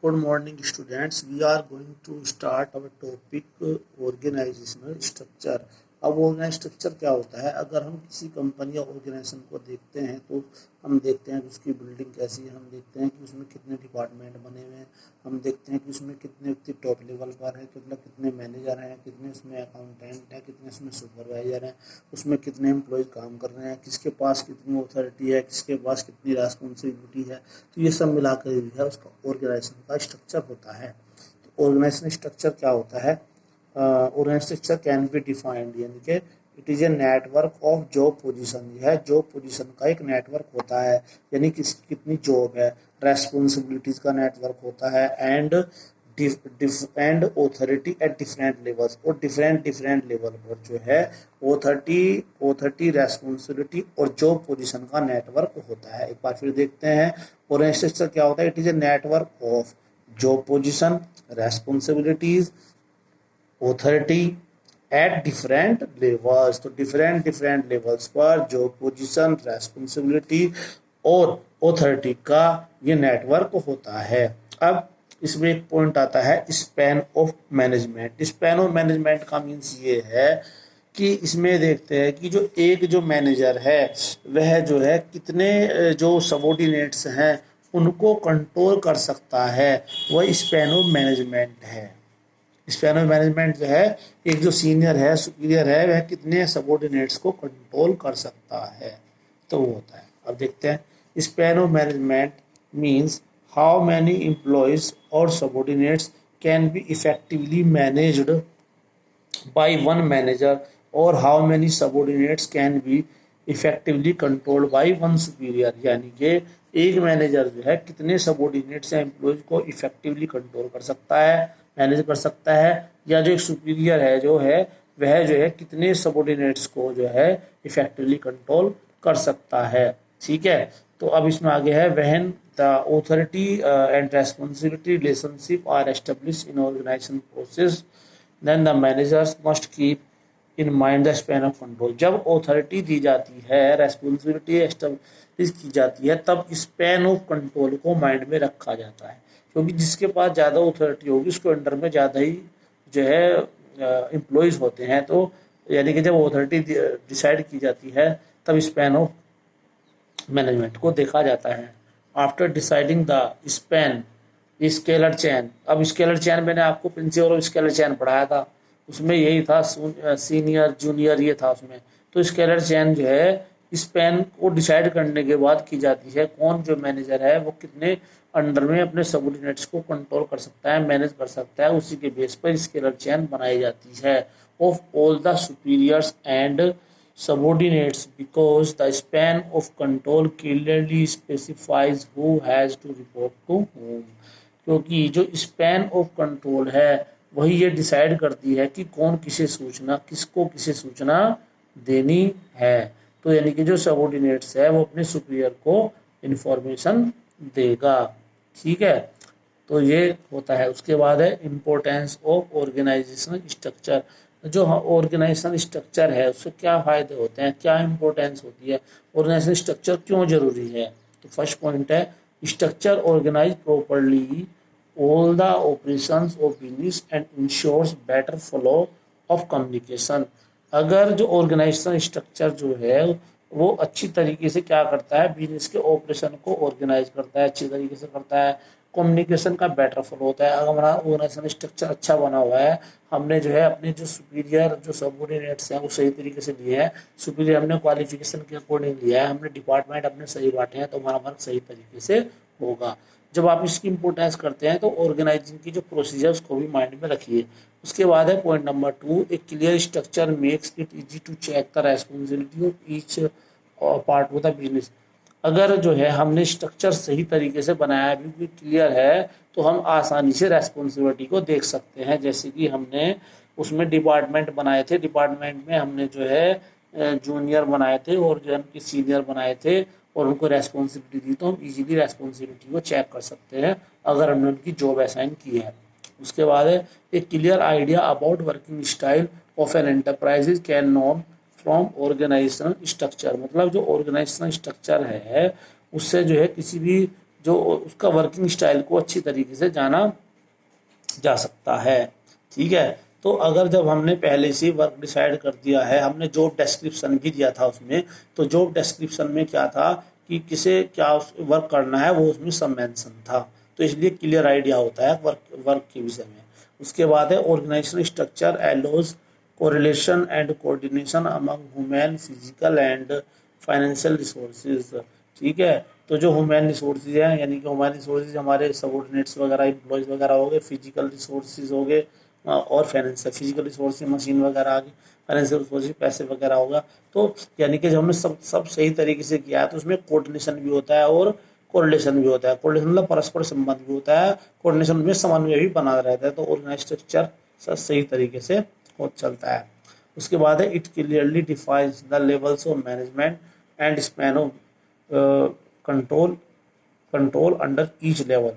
Good morning, students. We are going to start our topic organizational structure. अब organise structure क्या होता है? अगर हम किसी कंपनी या ऑर्गेनाइजेशन को देखते हैं तो हम देखते हैं कि उसकी बिल्डिंग कैसी है, हम देखते हैं कि उसमें कितने डिपार्टमेंट बने हुए हैं, हम देखते हैं कि उसमें कितने व्यक्ति टॉप लेवल पर हैं, मतलब कितने मैनेजर हैं, कितने उसमें अकाउंटेंट हैं, कितने उसमें सुपरवाइजर हैं, उसमें कितने एम्प्लॉयज़ काम कर रहे हैं, किसके पास कितनी अथॉरिटी है, किसके पास कितनी रिस्पॉन्सिबिलिटी है। तो ये सब मिलाकर जो है उसका ऑर्गेनाइजेशन का स्ट्रक्चर होता है। तो ऑर्गेनाइजेशन स्ट्रक्चर क्या होता है? Organisation structure can be defined, यानी कि it is a network of job position. यह जॉब पोजीशन का एक नेटवर्क होता है, यानी किसकी कितनी जॉब है, रेस्पॉन्सिबिलिटीज़ का नेटवर्क होता है, and and authority at different levels, और डिफरेंट लेवल पर जो है ऑथोरिटी रेस्पॉन्सिबिलिटी और जॉब पोजीशन का नेटवर्क होता है। एक बार फिर देखते हैं ऑर्गेनाइजेशन स्ट्रक्चर क्या होता है। It is a network of job position, responsibilities, authority at different levels. तो डिफरेंट लेवल्स पर जॉब पोजीशन, रेस्पॉन्सिबिलिटी और ऑथोरिटी का ये नेटवर्क होता है। अब इसमें एक पॉइंट आता है span of management. Span of management का मीन्स ये है कि इसमें देखते हैं कि जो मैनेजर है वह जो है कितने जो सबॉर्डिनेट्स हैं उनको कंट्रोल कर सकता है, वह स्पैन ऑफ मैनेजमेंट है। स्पैन ऑफ मैनेजमेंट जो है, एक जो सीनियर है, सुपीरियर है, वह कितने सबॉर्डिनेट्स को कंट्रोल कर सकता है, तो वो होता है। अब देखते हैं span of management means how many employees और subordinates can be effectively managed by one manager और how many subordinates can be effectively controlled by one superior. यानी कि एक मैनेजर जो है कितने सबॉर्डिनेट्स या एम्प्लॉयज को इफेक्टिवली कंट्रोल कर सकता है, मैनेज कर सकता है, या जो एक सुपीरियर है जो है वह जो है कितने सबॉर्डिनेट्स को जो है इफेक्टिवली कंट्रोल कर सकता है। ठीक है, तो अब इसमें आगे है when the authority and responsibility relationship are establish in organisation process then the managers must keep in mind the span of control. जब ऑथोरिटी दी जाती है, रेस्पॉन्सिबिलिटी एस्टेब्लिश की जाती है, तब स्पैन ऑफ कंट्रोल को माइंड में रखा जाता है, क्योंकि जिसके पास ज़्यादा ऑथोरिटी होगी उसके अंडर में ज़्यादा ही जो है एम्प्लॉयज़ होते हैं। तो यानी कि जब ऑथोरिटी डिसाइड की जाती है तब स्पैन ऑफ मैनेजमेंट को देखा जाता है। After deciding the span scalar chain. अब स्केलर चैन मैंने आपको प्रिंसिपल ऑफ स्केलर चैन पढ़ाया था, उसमें यही था, सीनियर जूनियर ये था उसमें। तो स्केलर चैन जो है स्पैन को डिसाइड करने के बाद की जाती है, कौन जो मैनेजर है वो कितने अंडर में अपने सबॉर्डिनेट्स को कंट्रोल कर सकता है, मैनेज कर सकता है, उसी के बेस पर स्केलर चैन बनाई जाती है of all the superiors and subordinates because the span of control clearly specifies who has to report to whom। क्योंकि जो स्पैन ऑफ कंट्रोल है वही ये डिसाइड करती है कि कौन किसको किसे सूचना देनी है। तो यानी कि जो सबॉर्डिनेट्स है वो अपने सुपीरियर को इंफॉर्मेशन देगा। ठीक है, तो ये होता है। उसके बाद है इम्पोर्टेंस ऑफ ऑर्गेनाइजेशनल स्ट्रक्चर। जो ऑर्गेनाइजेशन स्ट्रक्चर है उससे क्या फ़ायदे होते हैं, क्या इंपॉर्टेंस होती है, ऑर्गेनाइजेशन स्ट्रक्चर क्यों ज़रूरी है। तो फर्स्ट पॉइंट है structure organise properly all the operations of business and ensures better flow of communication. अगर जो ऑर्गेनाइजेशन स्ट्रक्चर जो है वो अच्छी तरीके से क्या करता है, बिजनेस के ऑपरेशन को ऑर्गेनाइज करता है, अच्छी तरीके से करता है, कम्युनिकेशन का बेटर फ्लो होता है। अगर हमारा ऑर्गेनाइजेशन स्ट्रक्चर अच्छा बना हुआ है, हमने जो है अपने जो सुपीरियर जो सबॉर्डिनेट्स हैं वो सही तरीके से लिए हैं, सुपीरियर हमने क्वालिफिकेशन के अकॉर्डिंग लिया है, हमने डिपार्टमेंट अपने सही बांटे हैं, तो हमारा वर्क सही तरीके से होगा। जब आप इसकी इंपोर्टेंस करते हैं तो ऑर्गेनाइजिंग की जो प्रोसीजर उसको भी माइंड में रखिए। उसके बाद है point number 2, a clear structure makes it easy to check the responsibility of each part of the business. अगर जो है हमने स्ट्रक्चर सही तरीके से बनाया है, बिल्कुल क्लियर है, तो हम आसानी से रेस्पॉन्सिबिलिटी को देख सकते हैं। जैसे कि हमने उसमें डिपार्टमेंट बनाए थे, डिपार्टमेंट में हमने जो है जूनियर बनाए थे और जो उनके सीनियर बनाए थे और उनको रेस्पॉन्सिबिलिटी दी, तो हम इजीली रेस्पॉन्सिबिलिटी को चेक कर सकते हैं अगर हमने उनकी जॉब असाइन की है। उसके बाद है एक clear idea about working style of an enterprise can known from organisational structure. मतलब जो ऑर्गेनाइजेशनल स्ट्रक्चर है उससे जो है किसी भी जो उसका वर्किंग स्टाइल को अच्छी तरीके से जाना जा सकता है। ठीक है, तो अगर जब हमने पहले से वर्क डिसाइड कर दिया है, हमने जॉब डिस्क्रिप्शन भी दिया था उसमें, तो जॉब डिस्क्रिप्शन में क्या था कि किसे क्या वर्क करना है वो उसमें सब मेंशन था, तो इसलिए क्लियर आइडिया होता है वर्क वर्क के विषय में। उसके बाद है organisation structure allows correlation and coordination among human physical and financial resources. ठीक है, तो जो ह्यूमन रिसोर्सेज हैं, यानी कि ह्यूमन रिसोर्सेज हमारे सबऑर्डिनेट्स वगैरह एम्प्लॉयज़ वगैरह हो गए, फिजिकल रिसोर्सेज हो गए, और फाइनेंशियल फिजिकल रिसोर्सेज मशीन वगैरह आ गई, फाइनेंशियल रिसोर्सेज पैसे वगैरह होगा। तो यानी कि जब हमने सब सब सही तरीके से किया है तो उसमें कोऑर्डिनेशन भी होता है और कोरिलेशन भी होता है। कोरिलेशन मतलब परस्पर संबंध भी होता है, कोऑर्डिनेशन में समन्वय भी बना रहता है, तो ऑर्गेनाइज स्ट्रक्चर सही तरीके से हो चलता है। उसके बाद है it clearly defines the levels of management and span of control control under each level.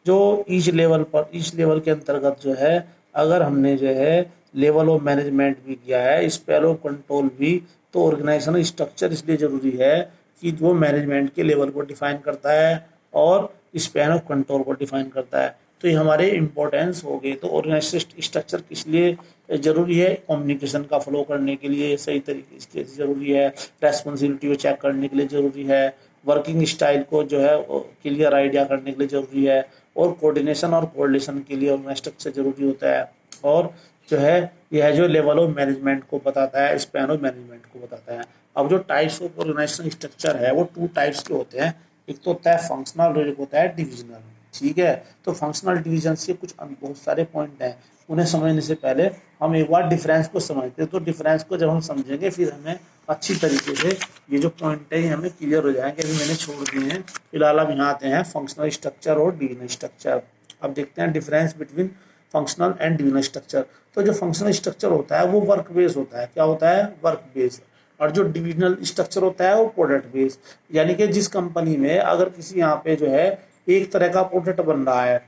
जो ईच लेवल के अंतर्गत जो है, अगर हमने जो है लेवल ऑफ मैनेजमेंट भी किया है, स्पैन ऑफ कंट्रोल भी, तो ऑर्गेनाइजेशनल स्ट्रक्चर इसलिए जरूरी है कि जो मैनेजमेंट के लेवल को डिफाइन करता है और स्पैन ऑफ कंट्रोल को डिफाइन करता है। तो ये हमारे इम्पोर्टेंस हो गए। तो ऑर्गेनाइजेशन स्ट्रक्चर किस लिए जरूरी है? कम्युनिकेशन का फ्लो करने के लिए सही तरीके से जरूरी है, रेस्पॉन्सिबिलिटी को चेक करने के लिए जरूरी है, वर्किंग स्टाइल को जो है क्लियर आइडिया करने के लिए जरूरी है, और कोऑर्डिनेशन और कोऑर्डिनेशन के लिए ऑर्गेनाइजेशन स्ट्रक्चर जरूरी होता है, और जो है यह जो लेवल ऑफ मैनेजमेंट को बताता है, स्पैन ऑफ मैनेजमेंट को बताता है। अब जो टाइप्स ऑफ ऑर्गेनाइजेशन स्ट्रक्चर है वो 2 टाइप्स के होते हैं, एक तो होता है फंक्शनल और एक होता है डिविजनल। ठीक है, तो फंक्शनल डिवीजन से कुछ बहुत सारे पॉइंट हैं, उन्हें समझने से पहले हम एक बार डिफरेंस को समझते हैं। तो डिफरेंस को जब हम समझेंगे फिर हमें अच्छी तरीके से ये जो पॉइंट है ये हमें क्लियर हो जाएंगे। अभी मैंने छोड़ दिए हैं, फिलहाल अब यहाँ आते हैं फंक्शनल स्ट्रक्चर और डिविजनल स्ट्रक्चर। अब देखते हैं difference between functional and divisional structure. तो जो फंक्शनल स्ट्रक्चर होता है वो वर्क बेस्ड होता है। क्या होता है? Work based. और जो डिविजनल स्ट्रक्चर होता है वो प्रोडक्ट बेस्ड, यानी कि जिस कंपनी में अगर किसी यहाँ पे जो है एक तरह का प्रोडक्ट बन रहा है,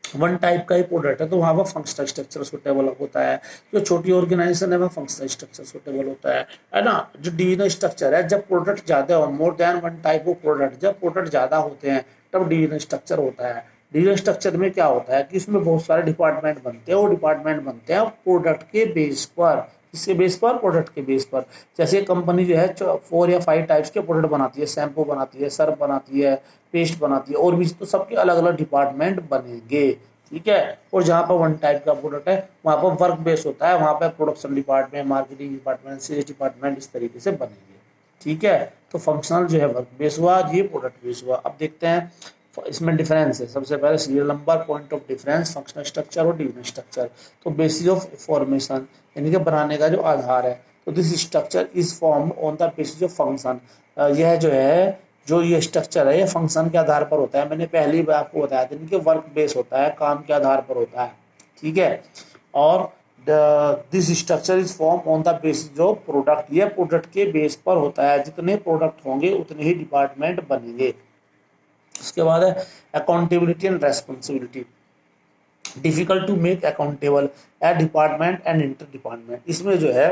वन टाइप का ही प्रोडक्ट है, तो वहाँ पर फंक्शनल स्ट्रक्चर सुटेबल होता है। जो छोटी ऑर्गेनाइजेशन है वह फंक्शनल स्ट्रक्चर सुटेबल होता है ना। जो डिविजनल स्ट्रक्चर है, जब प्रोडक्ट ज़्यादा हो, more than one type of product, जब प्रोडक्ट ज़्यादा होते हैं तब डिविजनल स्ट्रक्चर होता है। डिविजनल स्ट्रक्चर में क्या होता है कि इसमें बहुत सारे डिपार्टमेंट बनते हैं, वो डिपार्टमेंट बनते हैं प्रोडक्ट के बेस पर। इसके बेस पर, प्रोडक्ट के बेस पर। जैसे कंपनी जो है 4 या 5 टाइप्स के प्रोडक्ट बनाती है, शैम्पू बनाती है, सर्फ बनाती है, पेस्ट बनाती है, और भी, तो सबके अलग अलग डिपार्टमेंट बनेंगे। ठीक है, और जहाँ पर वन टाइप का प्रोडक्ट है वहाँ पर वर्क बेस होता है, वहाँ पर production department, marketing department, sales department इस तरीके से बनेंगे। ठीक है, तो फंक्शनल जो है वर्क बेस हुआ, ये प्रोडक्ट बेस हुआ। अब देखते हैं इसमें डिफरेंस है। सबसे पहले serial number, point of difference, functional structure और डिविजनल स्ट्रक्चर। तो बेसिस ऑफ फॉर्मेशन, यानी कि बनाने का जो आधार है, तो this structure is form on the basis of function. यह जो है, जो ये स्ट्रक्चर है, ये फंक्शन के आधार पर होता है। मैंने पहले ही आपको बताया था कि वर्क बेस होता है, काम के आधार पर होता है। ठीक है, और this structure is form on the basis of product, ये प्रोडक्ट के बेस पर होता है। जितने प्रोडक्ट होंगे उतने ही डिपार्टमेंट बनेंगे। उसके बाद है accountability and responsibility. Difficult to make accountable a department and inter department. इसमें जो है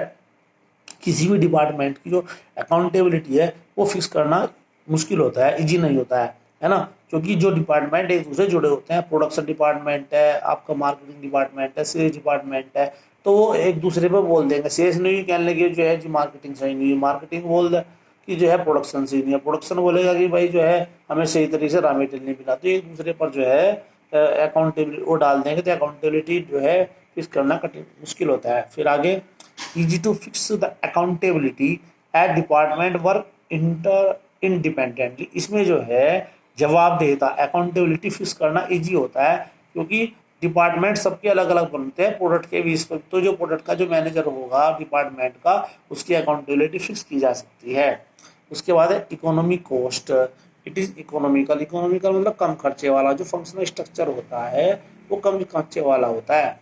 किसी भी डिपार्टमेंट की जो अकाउंटेबिलिटी है वो फिक्स करना मुश्किल होता है, इजी नहीं होता है ना। क्योंकि जो डिपार्टमेंट एक दूसरे जुड़े होते हैं, प्रोडक्शन डिपार्टमेंट है, आपका मार्केटिंग डिपार्टमेंट है, सेल्स डिपार्टमेंट है, तो वो एक दूसरे पे बोल देंगे। सेल्स नहीं कहने लगे जो है जी मार्केटिंग सही नहीं है, मार्केटिंग बोल दे कि जो है प्रोडक्शन सही नहीं है, प्रोडक्शन बोलेगा कि भाई जो है हमें सही तरीके से रॉ मटेरियल नहीं मिला। तो एक दूसरे पर जो है अकाउंटेबिलिटी वो डाल देंगे, तो अकाउंटेबिलिटी जो है फिक्स करना कठिन मुश्किल होता है। फिर आगे easy to fix the accountability at department work independently। इसमें जो है जवाबदेहिता, अकाउंटेबिलिटी फिक्स करना इजी होता है, क्योंकि डिपार्टमेंट सबके अलग अलग बनते हैं प्रोडक्ट के बेस पर। तो जो प्रोडक्ट का जो मैनेजर होगा डिपार्टमेंट का, उसकी अकाउंटेबिलिटी फिक्स की जा सकती है। उसके बाद है economic cost. It is economical. Economical मतलब कम खर्चे वाला। जो फंक्शनल स्ट्रक्चर होता है वो कम खर्चे वाला होता है।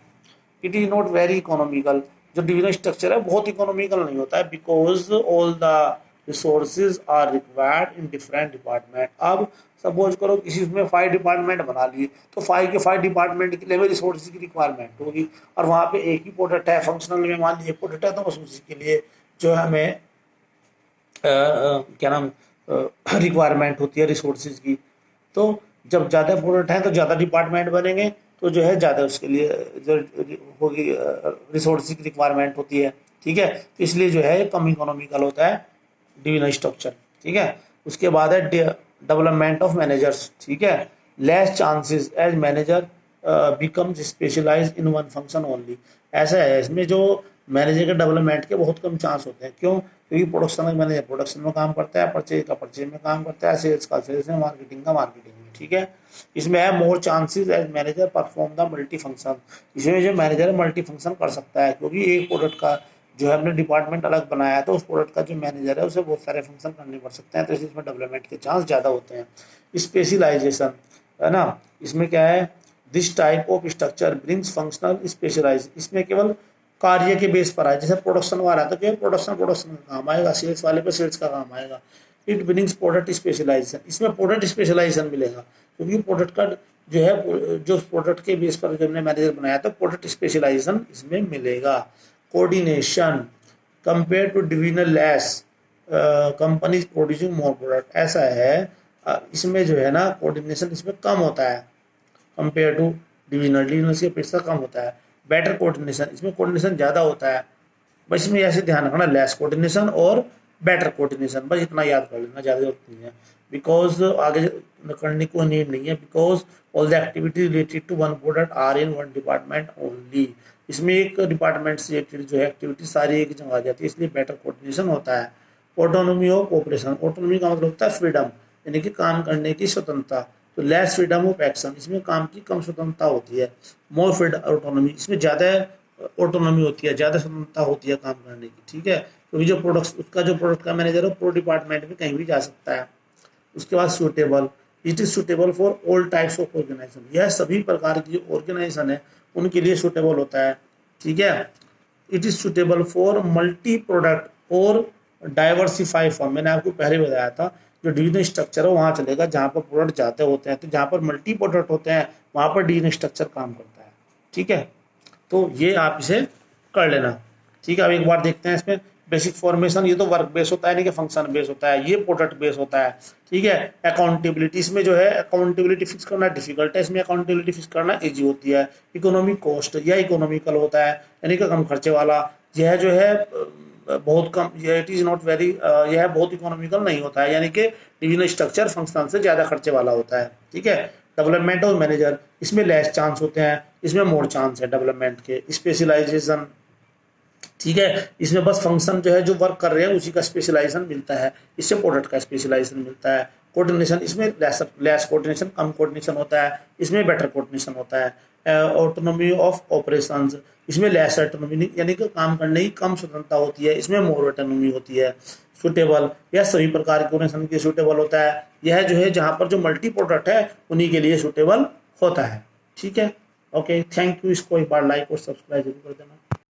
It is not very economical. जो डिविजनल स्ट्रक्चर है बहुत इकोनॉमिकल नहीं होता है, because all the resources are required in different department. अब सपोज करो किसी में 5 डिपार्टमेंट बना लिए, तो 5 के 5 डिपार्टमेंट के लिए रिसोर्सेज की रिक्वायरमेंट होगी, और वहाँ पे एक ही प्रोडक्ट है, फंक्शनल में मान लीजिए प्रोडक्ट है, तो बस उसी के लिए जो है हमें क्या नाम रिक्वायरमेंट होती है रिसोर्सेज की। तो जब ज़्यादा प्रोडक्ट हैं तो ज़्यादा डिपार्टमेंट बनेंगे, तो जो है ज़्यादा उसके लिए जो होगी रिसोर्स की रिक्वायरमेंट होती है, ठीक है। तो इसलिए जो है कम इकोनॉमिकल होता है डिविजन स्ट्रक्चर, ठीक है। उसके बाद है डेवलपमेंट ऑफ मैनेजर्स, ठीक है। Less chances as manager becomes specialise in one function only. ऐसा है इसमें जो मैनेजर के डेवलपमेंट के बहुत कम चांस होते हैं। क्यों? क्योंकि प्रोडक्शन का मैनेजर प्रोडक्शन में काम करता है, परचेज का परचेज में काम करता है, सेल्स का सेल्स में, मार्केटिंग का मार्केटिंग में, ठीक है। इसमें है more chances as manager perform the multi function. इसमें जो मैनेजर मल्टी फंक्शन कर सकता है, क्योंकि एक प्रोडक्ट का जो है हमने डिपार्टमेंट अलग बनाया है, तो उस प्रोडक्ट का जो मैनेजर है उसे बहुत सारे फंक्शन करने पड़ सकते हैं, तो इसमें डेवलपमेंट के चांस ज़्यादा होते हैं। स्पेशलाइजेशन है ना, इसमें क्या है, this type of structure brings functional specialise. इसमें केवल कार्य के बेस पर है, जैसे प्रोडक्शन वाला है तो केवल प्रोडक्शन का काम आएगा, सेल्स वाले पे सेल्स का काम आएगा। इट ब्रिंग्स प्रोडक्ट स्पेशलाइजेशन, इसमें प्रोडक्ट स्पेशलाइजेशन मिलेगा, क्योंकि प्रोडक्ट का जो है जो प्रोडक्ट के बेस पर जो हमने मैनेजर बनाया तो प्रोडक्ट स्पेशलाइजेशन इसमें मिलेगा। Coordination compare to divisional less companies producing more product. ऐसा है इसमें जो है ना कोऑर्डिनेशन इसमें कम होता है कंपेयर टू डिविजनल की अपेक्षा कम होता है। बेटर कोऑर्डिनेशन, इसमें कोऑर्डिनेशन ज़्यादा होता है। बस इसमें ऐसे ध्यान रखना, लेस कोऑर्डिनेशन और बेटर कोऑर्डिनेशन, बस इतना याद कर लेना, ज़्यादा जरूरत नहीं है। बिकॉज आगे करने को नीड नहीं है, because all the activity related to one product are in one department only. इसमें एक डिपार्टमेंट से रिलेटेड जो है एक्टिविटी सारी एक जगह आ जाती है, इसलिए बेटर कोऑर्डिनेशन होता है। ऑटोनॉमी ऑफ ऑपरेशन, ऑटोनॉमी का मतलब होता है फ्रीडम, यानी कि काम करने की स्वतंत्रता। तो लेस फ्रीडम ऑफ एक्शन, इसमें काम की कम स्वतंत्रता होती है। मोर फ्रीडम ऑटोनॉमी, इसमें ज़्यादा ऑटोनॉमी होती है, ज़्यादा स्वतंत्रता होती है काम करने की, ठीक है। क्योंकि जो प्रोडक्ट का मैनेजर है प्रो डिपार्टमेंट में कहीं भी जा सकता है। उसके बाद suitable, it is suitable for all types of organisation, यह सभी प्रकार की जो ऑर्गेनाइजेशन है उनके लिए सूटेबल होता है, ठीक है। It is suitable for multi product और डाइवर्सिफाई फॉर्म, मैंने आपको पहले बताया था जो डिविजन स्ट्रक्चर है वहाँ चलेगा जहाँ पर प्रोडक्ट जाते होते हैं, तो जहाँ पर मल्टी प्रोडक्ट होते हैं वहाँ पर डिविजन स्ट्रक्चर काम करता है, ठीक है। तो ये आप इसे कर लेना, ठीक है। अब एक बार देखते हैं इसमें बेसिक फॉर्मेशन, ये तो वर्क बेस होता है, नहीं कि फंक्शन बेस होता है, ये प्रोडक्ट बेस होता है, ठीक है। अकाउंटेबिलिटी, इसमें जो है अकाउंटेबिलिटी फिक्स करना डिफिकल्ट है, इसमें अकाउंटेबिलिटी फिक्स करना इजी होती है। इकोनॉमिक कॉस्ट, यह इकोनॉमिकल होता है, यानी कि कम खर्चे वाला। यह जो है बहुत कम, इट इज़ नॉट वेरी, यह बहुत इकोनॉमिकल नहीं होता है, यानी कि डिविजनल स्ट्रक्चर फंक्शनल से ज़्यादा खर्चे वाला होता है, ठीक है। डेवलपमेंट ऑफ मैनेजर, इसमें लेस चांस होते हैं, इसमें मोर चांस है डेवलपमेंट के। स्पेशलाइजेशन, ठीक है, इसमें बस फंक्शन जो है जो वर्क कर रहे हैं उसी का स्पेशलाइजेशन मिलता है, इससे प्रोडक्ट का स्पेशलाइजेशन मिलता है। कोऑर्डिनेशन, इसमें लेस कोऑर्डिनेशन, कम कोऑर्डिनेशन होता है, इसमें बेटर कोऑर्डिनेशन होता है। ऑटोनॉमी ऑफ ऑपरेशंस, इसमें लेस ऑटोनॉमी, यानी कि काम करने की कम स्वतंत्रता होती है, इसमें मोर ऑटोनॉमी होती है। सूटेबल, यह सभी प्रकार के ऑर्गेनाइजेशन के सूटेबल होता है, यह जो है जहाँ पर जो मल्टी प्रोडक्ट है उन्हीं के लिए सूटेबल होता है, ठीक है। Okay, thank you. इसको एक बार लाइक और सब्सक्राइब जरूर कर देना।